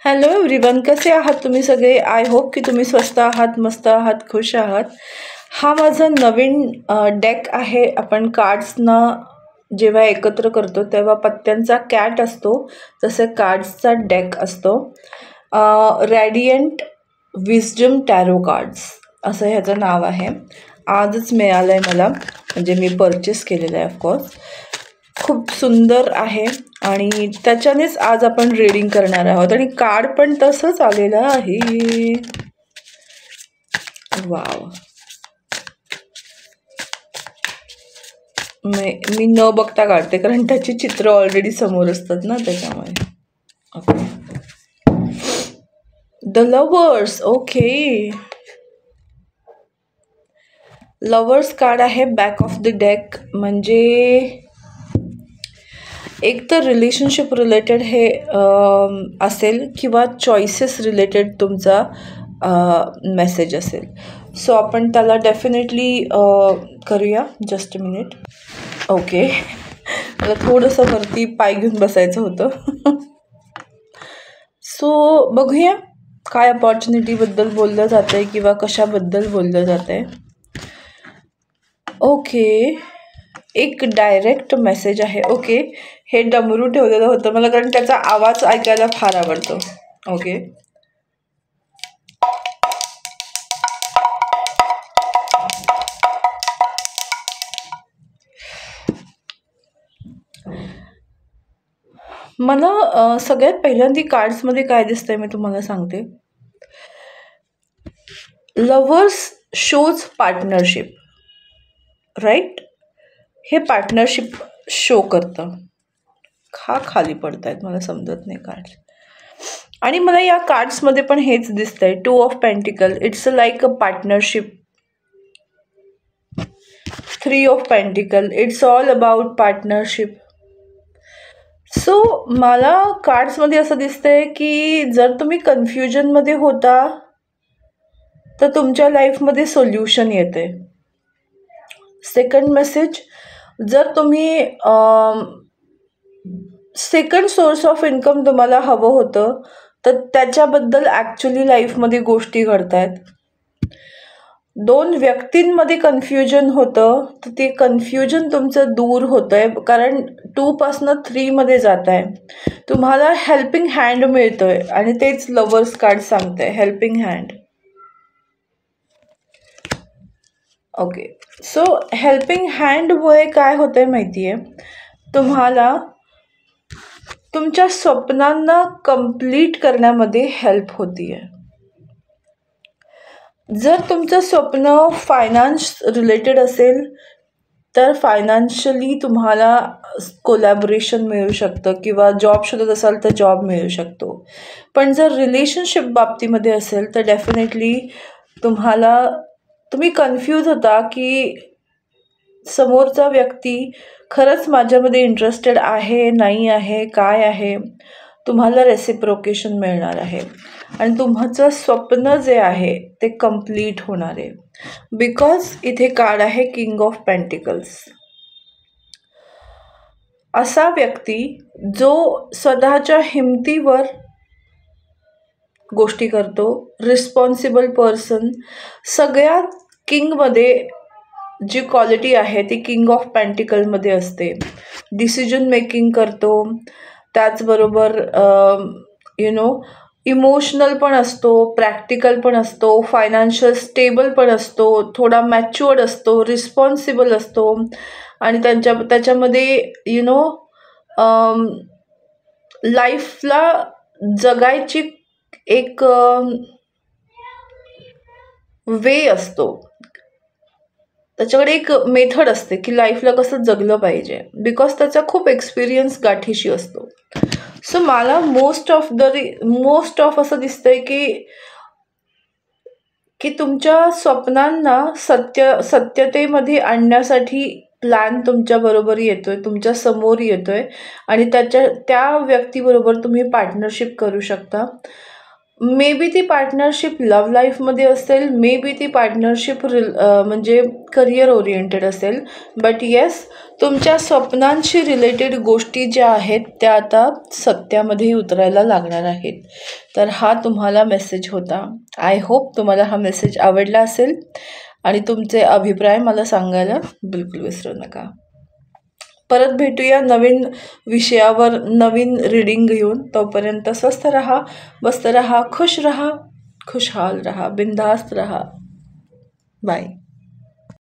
Hello everyone, कसे आहात तुम्ही सगळे? आय होप की तुम्ही स्वस्त आहात, मस्त आहात, खुश आहात. हा माझा नवीन डेक आहे. आपण कार्ड्सना जेव्हा एकत्र करतो तेव्हा पत्त्यांचा कॅट असतो, तसे कार्ड्सचा डेक असतो. रॅडियंट विजडम टॅरो कार्ड्स असं ह्याचं नाव आहे. आजच मिळालं आहे मला, म्हणजे मी परचेस केलेलं आहे ऑफकोर्स. खूप सुंदर आहे आणि त्याच्यानेच आज आपण रीडिंग करणार आहोत. आणि कार्ड पण तसंच आलेलं आहे. वाव, मी न बघता काढते कारण त्याची चित्र ऑलरेडी समोर असतात ना, त्याच्यामुळे. Okay, the lovers. Okay, lovers card आहे बॅक ऑफ द डेक. म्हणजे एक तर रिलेशनशिप रिलेटेड हे असेल किंवा चॉईसेस रिलेटेड तुमचा मेसेज असेल. सो आपण त्याला डेफिनेटली करूया. Just a minute. ओके, मला थोडंसं वरती पाय घेऊन बसायचं होतं. सो बघूया काय अपॉर्च्युनिटीबद्दल बोललं जातं आहे किंवा कशाबद्दल बोललं जातं आहे. ओके, एक डायरेक्ट मेसेज आहे. ओके, हे डमरू ठेवलेलं होतं मला कारण त्याचा आवाज ऐकायला फार आवडतो. ओके, मला सगळ्यात पहिल्यांदा कार्ड्समध्ये काय दिसतंय मी तुम्हाला सांगते. Lovers shows partnership, right? हे पार्टनरशिप शो करतं. खाली पडत आहेत, मला समजत नाही कार्ड्स. आणि मला या कार्ड्समध्ये पण हेच दिसतंय. 2 of pentacle, it's like a partnership. 3 of pentacle, it's all about partnership. So मला कार्ड्समध्ये असं दिसतंय की जर तुम्ही कन्फ्युजनमध्ये होता तर तुमच्या लाईफमध्ये सोल्युशन येते. सेकंड मेसेज, जर तुम्ही सेकंड सोर्स ऑफ इन्कम तुम्हाला हवं होतं तर त्याच्याबद्दल ॲक्च्युली लाईफमध्ये गोष्टी घडत आहेत. 2 व्यक्तींमध्ये कन्फ्युजन होतं तर ते कन्फ्युजन तुमचं दूर होतं आहे, कारण 2 पासनं 3 मध्ये जात आहे. तुम्हाला हेल्पिंग हँड मिळतोय आणि तेच लवर्स कार्ड सांगतंय, helping hand. Okay, so helping हँडमुळे काय होतं आहे माहिती आहे, तुम्हाला तुमच्या स्वप्नांना कंप्लीट करण्यामध्ये हेल्प होती आहे. जर तुमचं स्वप्न फायनान्स रिलेटेड असेल तर फायनान्शियली तुम्हाला कोलॅबोरेशन मिळू शकतं किंवा जॉब शोधत असाल तर जॉब मिळू शकतो. पण जर रिलेशनशिप बाबतीमध्ये असेल तर डेफिनेटली तुम्ही कन्फ्यूज होता की समोरचा व्यक्ती खरंच माझ्यामध्ये इंटरेस्टेड आहे, नाही आहे, काय आहे. तुम्हाला रेसिप्रोकेशन मिळणार आहे आणि तुमचं स्वप्न जे आहे ते कंप्लीट होणार आहे. बिकॉज इथे कार्ड आहे किंग ऑफ पेंटिकल्स. असा व्यक्ती जो स्वतःच्या हिमतीवर गोष्टी करतो, रिस्पॉन्सिबल पर्सन. सगळ्यात किंगमध्ये जी क्वालिटी आहे ती किंग ऑफ पेंटिकलमध्ये असते. डिसिजन मेकिंग करतो, त्याचबरोबर इमोशनल पण असतो, प्रॅक्टिकल पण असतो, फायनान्शियल स्टेबल पण असतो, थोडा मॅच्युअर्ड असतो, रिस्पॉन्सिबल असतो आणि त्याच्यामध्ये लाईफला जगायची एक वे असतो. त्याच्याकडे एक मेथड असते की लाईफला कसं जगलं पाहिजे, बिकॉज त्याचा खूप एक्सपिरियन्स गाठीशी असतो. सो मला मोस्ट ऑफ असं दिसतंय की तुमच्या स्वप्नांना सत्यतेमध्ये आणण्यासाठी प्लॅन तुमच्या बरोबर येतोय, तुमच्या समोर येतोय आणि त्या व्यक्तीबरोबर तुम्ही पार्टनरशिप करू शकता. मे बी ती पार्टनरशिप लव्ह लाईफमध्ये असेल, मे बी ती पार्टनरशिप म्हणजे करिअर ओरिएंटेड असेल. बट येस, तुमच्या स्वप्नांशी रिलेटेड गोष्टी ज्या आहेत त्या आता सत्यामध्येही उतरायला लागणार आहेत. तर हा तुम्हाला मेसेज होता. आय होप तुम्हाला हा मेसेज आवडला असेल आणि तुमचे अभिप्राय मला सांगायला बिलकुल विसरू नका. परत भेटूया नवीन विषयावर, नवीन रीडिंग घेऊन. तोपर्यंत स्वस्थ रहा, मस्त रहा, खुश रहा, खुशहाल रहा, बिंदास्त रहा. बाय.